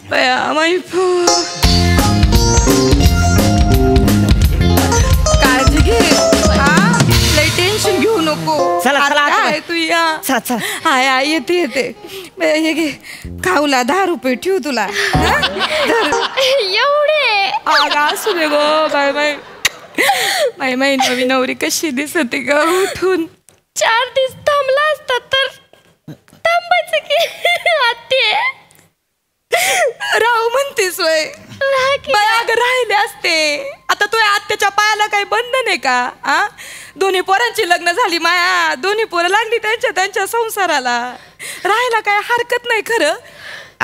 बया माई काळजी घे हा, लई टेन्शन घेऊ नको. चला चला काय तू या. चला चला. हाय येते येते. हे घे खाऊला 10 रुपये ठेवू तुला. एवढे असू दे गो. Bye bye. माई माई नवी नवरी कशी दिसते ग उठून. 4 दिवस थांबला असता तर थांबायचं की आते. राहू म्हणतेस वय अगं राहिले असते. आता तुझ्या आत्याच्या पायाला काही बंधन आहे का? आ दोन्ही पोरांची लग्न झाली माया, दोन्ही पोरं लागली त्यांच्या संसाराला. राहायला काय हरकत नाही खरं.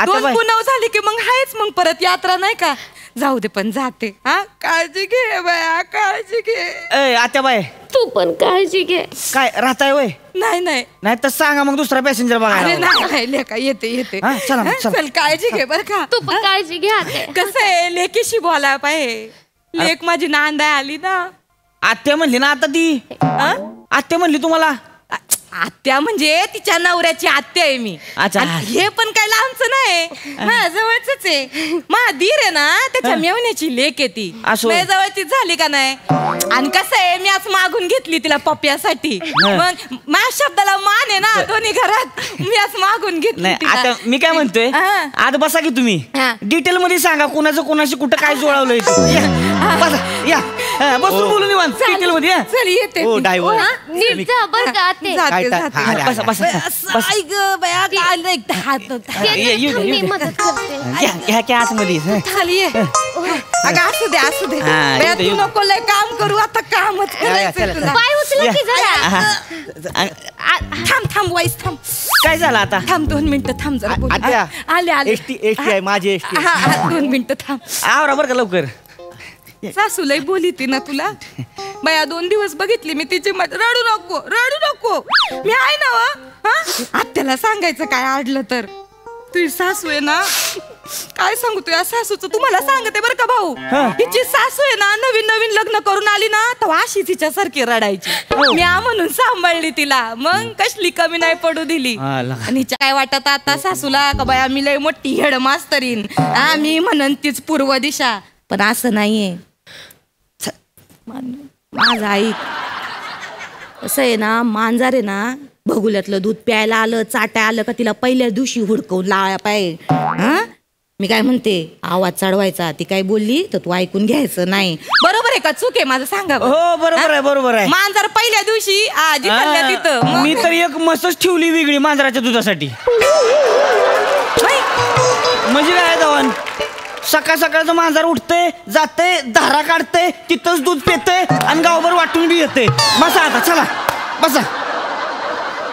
2 पुनव झाली की मग हायच मग परत यात्रा नाही का. जाऊ दे पण जाते. हा काळजी घे बाया काळजी घे. आत्याबाई तू पण काळजी घे. काय राहताय वय? नाही नाही तर सांगा मग दुसरा पॅसेंजर बघा. अरे नाही लेका येते चल काळजी घे बर का. तू पण काळजी घे आते. कसं आहे लेकीशी बोलायला पाहिजे. लेक माझी नांदाय आली ना. आत्या म्हणली ना आता ती. आत्या म्हणली तुम्हाला. आत्या म्हणजे तिच्या नवऱ्याची आत्या आहे मी. अच्छा. हे पण काय लांबचं नाही, माझ्या जवळच आहे. माझा दीर आहे ना त्याच्या मेवण्याची लेक आहे ती. माझ्या जवळची झाली का नाही. आणि कसं आहे मी आज मागून घेतली तिला पप्प्यासाठी. मग माझ्या शब्दाला मान आहे ना दोन्ही घरात. मी आज मागून घेतली. आता मी काय म्हणतोय आज बसा की तुम्ही डिटेल मध्ये सांगा कोणाचं कोणाशी कुठं काय जोडावलंय. या बसून बोलून निवांत डिटेल मध्ये. चल येते. नीट जा बरं का आते. बसा बसा मी मदत करते. ह्या आतमध्ये खाली असू दे तू नको लय काम करू. आता कामच करायचं तुला. पाय उचला की जरा. थांब वाईस थांब. काय झालं आता? थांब 2 मिनिटं थांब जरा. आले एसटी आहे माझी एसटी. 2 मिनिटं थांब. आवरा बरं का लवकर. सासू लय बोलीती ना तुला. बाया 2 दिवस बघितली मी तिची. रडू नको मी आहे ना व. आत्याला सांगायचं काय अडलं तर. तुझी सासू आहे ना काय सांगू तुझ्या सासूचं. तुम्हाला सांगते बरं का भाऊ. तिची सासू आहे ना नवीन लग्न करून आली ना तेव्हा अशी तिच्यासारखी रडायची. मी म्हणून सांभाळली तिला. मग कसली कमी नाही पडू दिली. आणि काय वाटत आता सासूला का बाया मी लय मोठी हेड मास्तरीन. मी म्हणन तीच पूर्व दिशा. पण असं नाहीये. माझं ऐक. असं आहे ना मांजर आहे ना भगुल्यातलं दूध प्यायला आलं चाटाय आलं का तिला पहिल्या दिवशी हुडकवून लावायला पाहिजे. मी काय म्हणते आवाज चढवायचा. ती काय बोलली तर तू ऐकून घ्यायचं नाही. बरोबर आहे का चूक आहे माझं सांगा. हो बरोबर आहे. मांजर पहिल्या दिवशी तिथं मी तर एक मसच ठेवली वेगळी मांजराच्या दुधासाठी. म्हणजे काय जाऊन सकाळचं मांजर उठते जाते धारा काढते तिथंच दूध पिते आणि गावभर वाटून बी येते. बसा आता चला बसा.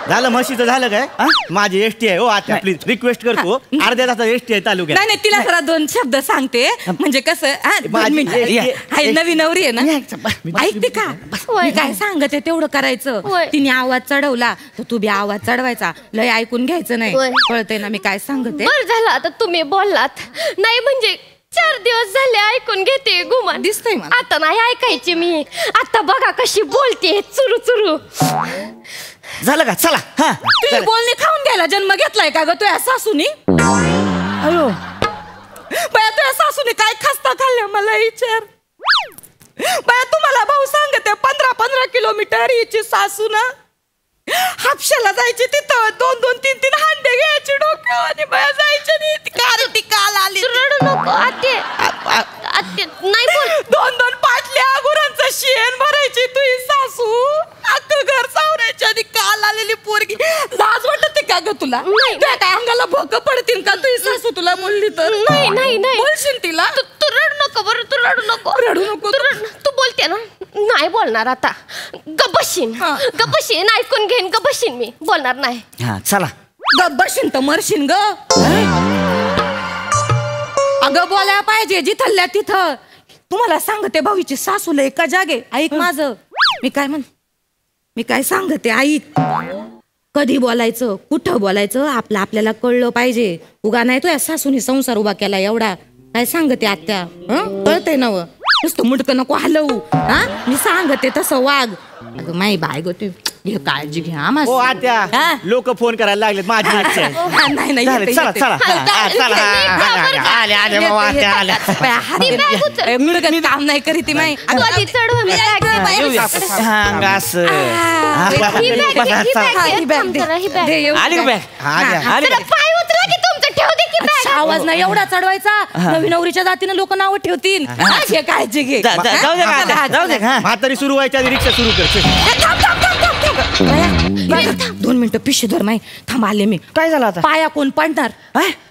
झालं म्हशीचं झालं काय? माझी एसटी आहे. हो आता प्लीज रिक्वेस्ट करतो अर्ध्या तासात एसटी आहे तालुक्यात. नाही तिला जरा 2 शब्द सांगते म्हणजे कसं. नवी नवरी आहे ना ऐकते का. मी काय सांगते तेवढं करायचं. तिने आवाज चढवला तर तू बी आवाज चढवायचा. लय ऐकून घ्यायचं नाही. कळतंय ना मी काय सांगते. बरं झालं आता तुम्ही बोललात. नाही म्हणजे 4 दिवस झाले ऐकून घेते गुमान दिसतंय मला. आता नाही ऐकायची मी. आता बघा कशी बोलते चुरू. झालं का चला. तुझी बोलणी खाऊन घ्यायला जन्म घेतलाय का ग तुझ्या सासूनी. अयो बाया तुझ्या सासूने काय खस्ता खाल्ल्या मला विचार. बाया तुम्हाला भाऊ सांगते 15 किलोमीटर हिची सासू ना हापशाला जायची तिथं 2 3 हांडे घ्यायची डोक्यावर आणि बाया जायची नाही. ती काल आली. रडू नको आते. नाही बोल. 2 पाटल्या गुरांचं शेण भरायची तुझी सासू. अख्खं घर सावरायची आणि काल आलेली पोरगी. लाज वाटते का ग तुला. त्या काय अंगाला भोकं पडतील का तुझी सासू तुला बोलली तर. नाही बोलशील तिला. तू रडू नको बरं. तू रडू नको. तू बोलते ना. नाही बोलणार आता. गबशीन ऐकून घेईन. गबशीन मी बोलणार नाही. चला गबशीन तर मरशीन ग. अगं बोलायला पाहिजे जिथल्या तिथं. तुम्हाला सांगते भाऊची सासूला एका जागे. ऐक माझं मी काय सांगते ऐक. कधी बोलायचं कुठं बोलायचं आपल्याला कळलं पाहिजे. उगा नाही तो या सासूने संसार उभा केला एवढा. काय सांगते आत्या. कळतंय ना व. नुसतं मुटकं नको हलवू. मी सांगते तसं वाग. अगं माई बाय गो तू घे काळजी घ्या. हो आत्या लोक फोन करायला लागलेत माझी इच्छा आहे. नाही चला आल्या आल्या बाबा आत्या आल्या ती bag उचल. काम नाही करी ती माही तू आधी चढ मी bag दे. येऊया. हा, अंग असं. ही bag दे, ही bag दे. थांब जरा, ही bag दे. आली का बॅग आली जरा पाय उचला की तुमचं ठेव दे की bag. आवाज नाही एवढा चढवायचा नवीन नवरीच्या जातीनं लोक नाव ठेवतील घे काळजी घे जाऊ दे का आत्या, जाऊ दे का म्हातारी सुरू व्हायच्या आधी रिक्षा सुरू कर चल. बाया, 2 मिनिटं पिशे धर माही थांब आले मी काय झालं आता पाया कोण पडणार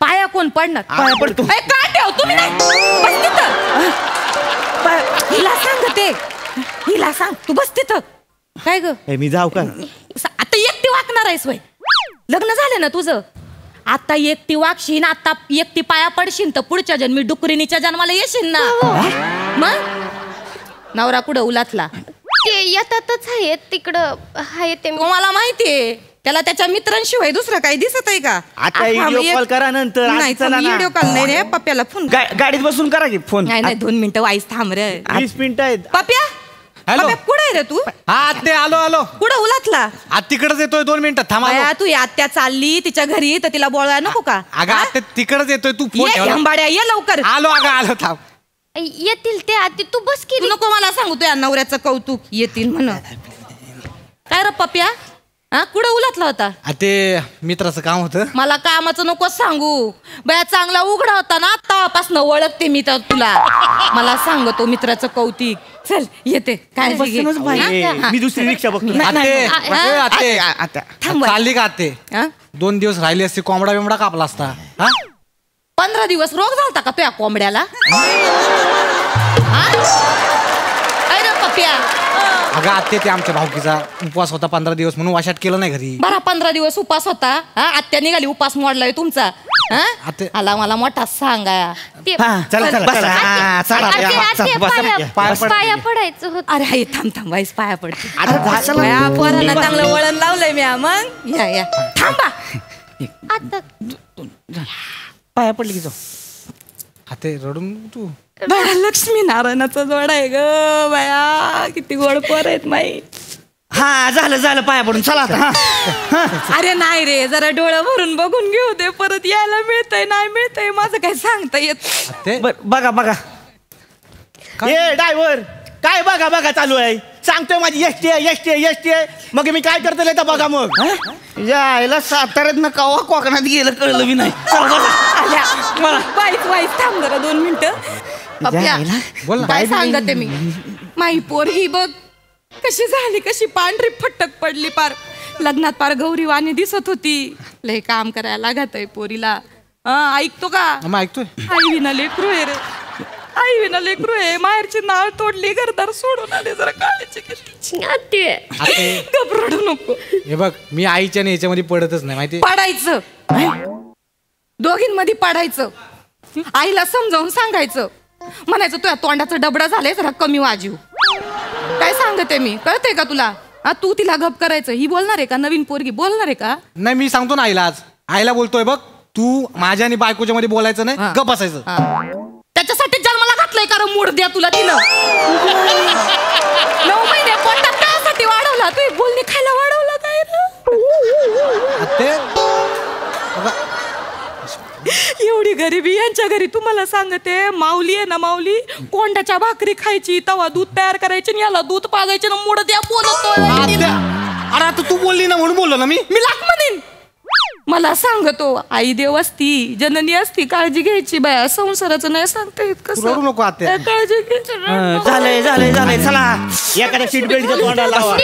पाया कोण पडणार पाया पडतो. ए, का ठेव तुम्ही नाही बस तिथं. हिला सांग ते हिला सांग तू बस तिथं काय ग ए, मी जाऊ का आता एकटी वागणार आहेस वय लग्न झालं ना तुझं आता एकटी वागशील आता एकटी पाया पडशील तर पुढच्या जन्मी डुकरिणीच्या जन्माला येशील ना मग नवरा कुठं उलातला ते येतातच आहेत तिकडं आहे ते तुम्हाला माहितीये त्याला त्याच्या मित्रांशिवाय दुसरं काही दिसत आहे का आता व्हिडिओ कॉल करा नंतर आधी नाही चला ना. व्हिडिओ कॉल नाही रे पप्प्याला फोन गाडीत बसून करा की फोन नाही 2 मिनिटं वाईस थांब रे 20 मिनिटं आहेत पप्प्या हॅलो. पप्प्या, कुठं आहे रे तू हा ते आलो कुठं उलातला आज तिकडच येतोय 2 मिनिटात थांबा बाया, तू या आत्या चालली तिच्या घरी तर तिला बोलायला नको का अगं हा? आता तिकडच येतोय तू फोन ये ठेवला. घंबाड्या ये लवकर आलो आलो थांब येतील ते आधी तू बस की तू नको मला सांगू तुझ्या नवऱ्याचं कौतुक येतील म्हण काय रे पप्प्या हा कुठं उलातला होता आ, ते मित्राचं काम होतं मला कामाचं नको सांगू बया चांगला उघडा होता ना आतापासून ओळखते मी तर तुला मला सांगतो मित्राचं कौतिक चल येते काय बसूनच बाई. मी दुसरी रिक्षा बघतो आते हा, आते आत्या थांब चालली का आते 2 दिवस राहिली असते कोंबडा बिमडा कापला असता हा 15 दिवस रोग झालता का तुझ्या कोंबड्याला काय रे पप्प्या अगं आते ते आमच्या भाऊकीचा उपवास होता 15 दिवस म्हणून वाशाट केलं नाही घरी बरा 15 दिवस उपास होता हा आत्या निघाली उपास मोडलाय तुमचा हा आते- आला मला मोठा सांगा ते हा चला चला बसा. बसा. हा, चला आते, या, आते, चला, बसा. पाया पडायचं होतं अरे हाय थांब वाईस पाया पडते आता चला. बया, पोरांना चांगलं वळण लावलंय मी मग या थांबा आता पाया पडली की जाऊ आते रडून तू बया लक्ष्मी नारायणाचा जोड आहे ग बया किती गोड पोर आहेत माई हा झालं पाया पडून चला आता हा. अरे नाही रे जरा डोळं भरून बघून घेऊ दे परत यायला मिळतंय नाही मिळतंय माझं काय सांगता येत आते बघा ए ड्रायव्हर काय बघा चालू आहे सांगतोय माझी एसटी आहे मग मी काय करतो तर बघा मग यायला साताऱ्यात न कवा कोकणात गेलं कळलं बी नाही चला, बसा. वाईच थांब जरा 2 मिनिटं पप्प्या, यायला. बोल ना. काय सांगते मी माई पोर ही बघ कशी झाली कशी पांढरी फटक पडली पार लग्नात पार गौरी वाणी दिसत होती लय काम करायला लागत आहे पोरीला ऐकतो का मग ऐकतोय आई विना लेकरू आहे रे आई विना लेकरू आहे माहेरची नाळ तोडली घरदार सोडून आले जरा काळजी घेतली आते आते घबरडू नको हे बघ मी आईच्या आणि याच्यामध्ये पडतच नाही माहिती पाडायचं दोघींमध्ये पाडायचं आईला समजावून सांगायचं म्हणायचं तुझ्या तोंडाचं डबडा झालंय जरा कमी वाजू काय सांगते मी कळतंय का तुला तू तिला गप करायचं ही बोलणार आहे का नवीन पोरगी बोलणार आहे का नाही मी सांगतो ना आईला आज आईला बोलतोय बघ तू माझ्या आणि बायकोच्या मध्ये बोलायचं नाही हा. गप बसायचं त्याच्यासाठी जन्माला घातलंय का मूड द्या तुला तिनं 9 महिने पोटात त्यासाठी वाढवला तू एक बोलणी खायला वाढवला काय रे? आते एवढी गरिबी यांच्या घरी तुम्हाला सांगते माऊली आहे ना माऊली कोंडाच्या भाकरी खायची तवा दूध तयार करायची आणि याला दूध पाजायचे ना मुड द्या बोलतोय आते अरे आता तू बोलली ना म्हणून बोललो ना मी लाख म्हणेन मला सांगतो आई देव असती जननी असती काळजी घ्यायची बाया संसाराचं नाही सांगता येत तू रडू नको आते. काळजी घे झालंय चला एखाद्या सीट बेल्टच्या तोंडाला लावा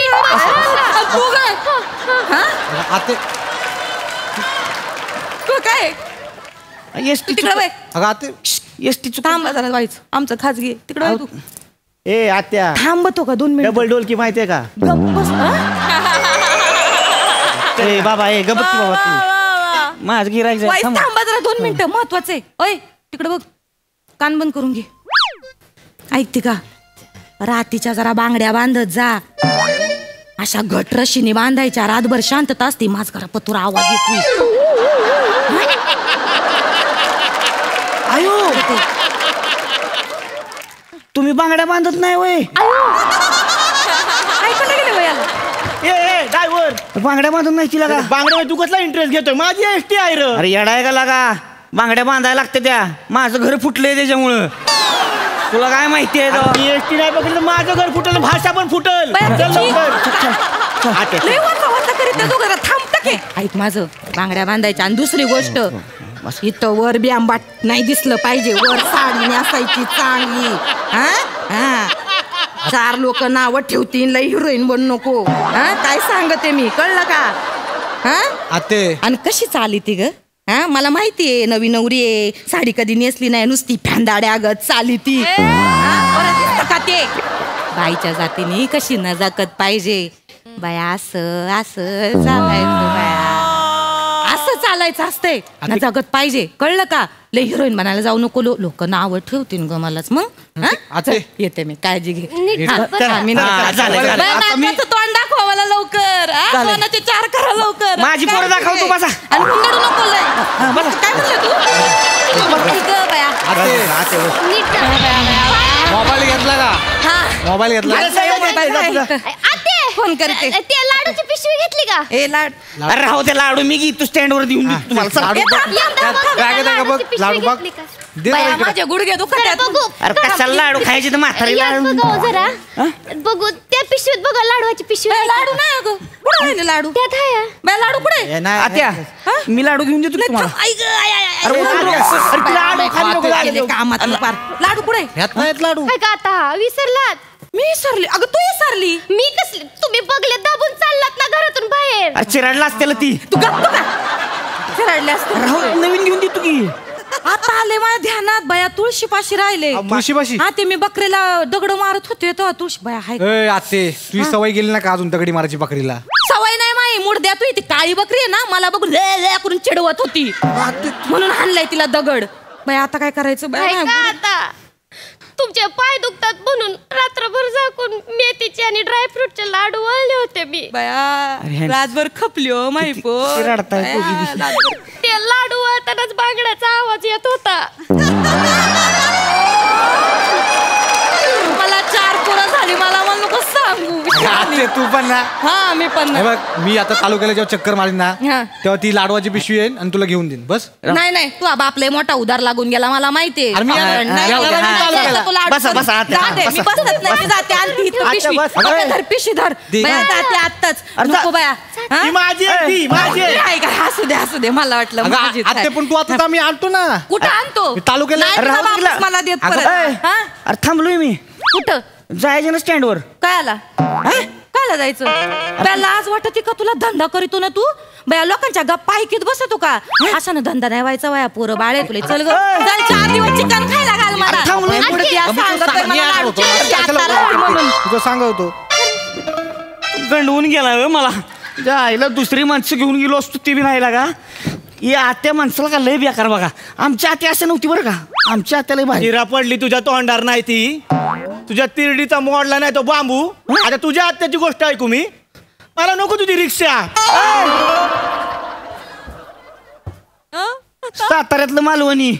तू काय हा? आते तू काय एसटी तिकडे बाय अगं आते एसटी थांब जरा व्हायचं आमचं खाजगी तिकडे वळ तू ए आत्या थांबतो का 2 मिनिट डबल डोलकी माहितीये का ए बाबा ए गबत बाबा तू माझ गिरायक थांबा जरा 2 मिनिटं महत्वाचं आहे ओय तिकडे बघ कान बंद करून घे ऐकते का रातीच्या जरा बांगड्या बांधत जा अशा घट रशीने बांधायच्या रातभर शांतता असते माझ घरा पतुरा आवाज येतोय आयो तुम्ही बांगड्या बांधत नाही वय ऐकायला गेले वयाला ए ड्रायव्हर बांगड्या बांधून नाही तिला का बांगड्या तू कसला इंटरेस्ट घेतोय माझी एसटी आहे र अरे येडाय का लागा बांगड्या बांधायला लागते त्या माझं घर फुटलंय त्याच्यामुळं तुला काय माहिती आहे तेव्हा? मी एसटी नाही बघितलं माझं घर फुटल भाषा पण फुटल बाया, चल तुझी- लवकर. आते. लय वाचा करीत त्या दोघांना थांबतं की ऐक माझं बांगड्या बांधायच्या आणि दुसरी गोष्ट इथं वर बी आंबाट नाही दिसलं पाहिजे वर साडी नेसायची चांगली हा हा 4 लोक नावं ठेवतील लय हिरोईन बनू नको हा काय सांगते मी कळलं का हा आते आणि कशी चाली ती ग हा मला माहितीये नवी नवरी आहे साडी कधी नेसली नाही नुसती फॅंदाड्या गत चाली ती हा, परत दिसतं का ते बाईच्या जातीने कशी नजाकत पाहिजे बाया असं असं चालायचं बाया असं चालायचं असतंय नजाकत पाहिजे कळलं का लय हिरोईन बनायला जाऊ नको लोक नावं ठेवतील ग मलाच मग हा? आते. चल, येते मी काळजी घे नीट हा, बसा. हा, मी हा, झालं, झालं. बाया, आता मी- नाकाचं तोंड दाखवा मला लवकर हा? झालं. तोंडाचे 4 करा लवकर माझी पोरं काय दाखव तू, ते? बसा. आणि हुंदडू नको लय. काय म्हणलं तू ऐक गं बाया नीट बसा. मोबाईल घेतला का हा मोबाईल घेतला अरे, साहेब, आते फोन करते. ते लाडूची पिशवी घेतली का ए लाड अरे राहू दे लाडू मी घेतो स्टँडवर देऊन देतो तुम्हाला चला. लाडू बघ. यंदा बघ, बॅगेत आहे का बघ? लाडूची पिशवी लाडू बघ. घेतली का? दे ना बाया इकडे. माझे गुडघे दुखत जरा आहेत. बघू अरे कशाला लाडू खायचे तर म्हातारी यात लाडू बघा हो जरा बघू त्या पिशवीत बघा लाडूची पिशवी बाया, आहे का? लाडू नाही अगं कुठे राहिले लाडू त्यात आहे बाया लाडू कुठे ए, नाही, आत्या मी लाडू घेऊन देतो नाही, तुम्हाला थांब, ऐक गं, आय, आय, आय, अरे, आय, उठून आय, नको. आय, अरे, लाडू बाया, खाली नको बाया, लाडू. गेले कामात पार. लाडू कुठे ह्यात नाहीत लाडू काय का आता विसरलात मी विसरली अगं तू विसरली मी कसली तुम्ही बघले दाबून चाललात ना घरातून बाहेर अरे चिराडला असतेला ती तू गप्प का चिरडले असते राहू दे, नवीन घेऊन देतो की आता आले माझ्या ध्यानात बाया तुळशीपाशी राहिले तुळशीपाशी? हा ते मी बकरीला दगड मारत होते तेव्हा तुळशी बाया हाय ए आते तुझी सवय गेली ना का अजून दगडी मारायची बकरीला सवय नाही माई मुडद्या तू ती काळी बकरी आहे ना मला बघून ले ले करून चिडवत होती म्हणून हाणलाय तिला दगड बाया आता काय करायचं बाया काय का माझ्या आता तुमचे पाय दुखतात म्हणून रात्रभर झाकून मेथीचे आणि ड्रायफ्रूटचे लाडू वळले होते मी बाया राजभर खपली हो माही पो रडताय दोघी बी. ते लाडू वळतानाच बांगड्याचा आवाज येत होता मला 4 पोरं झाली मला म्हणू नको सांगू आते तू पण ना हा मी पण हे बघ मी आता तालुक्याला जेव्हा चक्कर मारीन ना हा. तेव्हा ती लाडवाची पिशवी येईल आणि तुला घेऊन देईन बस नाही नाही तू बापले मोठा उधार लागून गेला मला माहितीये अरे मी हा, याला- नाही, याला- याला याला- नाही, याला- याला तुला बसा, अडचण. बसा, आता, जाते, बसा. मी बसत नाही, मी जाते, आणते इथं आता पिशवी. बस. आता धर, पिशवी धर. दे. बाया, जाते आत्ताच. अरे नको बाया. हा? ती माझी आहे, ती माझी आहे. नाही का, असू दे असू दे मला वाटलं अगं, माझीच आहे. आते पण तू आता आम्ही आणतो ना कुठं आणतो मी तालुक्याला- नाही तुझा राहू दे बापच तिला. मला देत अगं, परत हा? अरे थांबलोय मी कुठं जायचे ना स्टँडवर काय आला कायला जायचं त्याला आज वाटत का तुला धंदा करीतो ना तू बया लोकांच्या गप्पा ऐकत बसतो का अशानं धंदा नाही व्हायचा वया पोरं बाळे तुला चल ग चल 4 दिवस चिकन खायला घाल मला अरे थांब, आणि पुढे ती असं सांगतोय मला लाडू चिकन आता लागली म्हणून तुझं सांगतो गंडवून गेला होय मला जायला दुसरी माणसं घेऊन गेलो असतो ती बी नाही लागा या आत्या माणसाला का लय बेकार बघा आमच्या आत्या असं नव्हती बरं का आमच्या आत्याला भाजी हिरा पडली तुझ्या तोंडार नाही ती तुझ्या तिरडीचा मोडला नाही तो बांबू आता तुझ्या आत्याची गोष्ट ऐकू मी मला नको तुझी रिक्षा साताऱ्यातलं मालवणी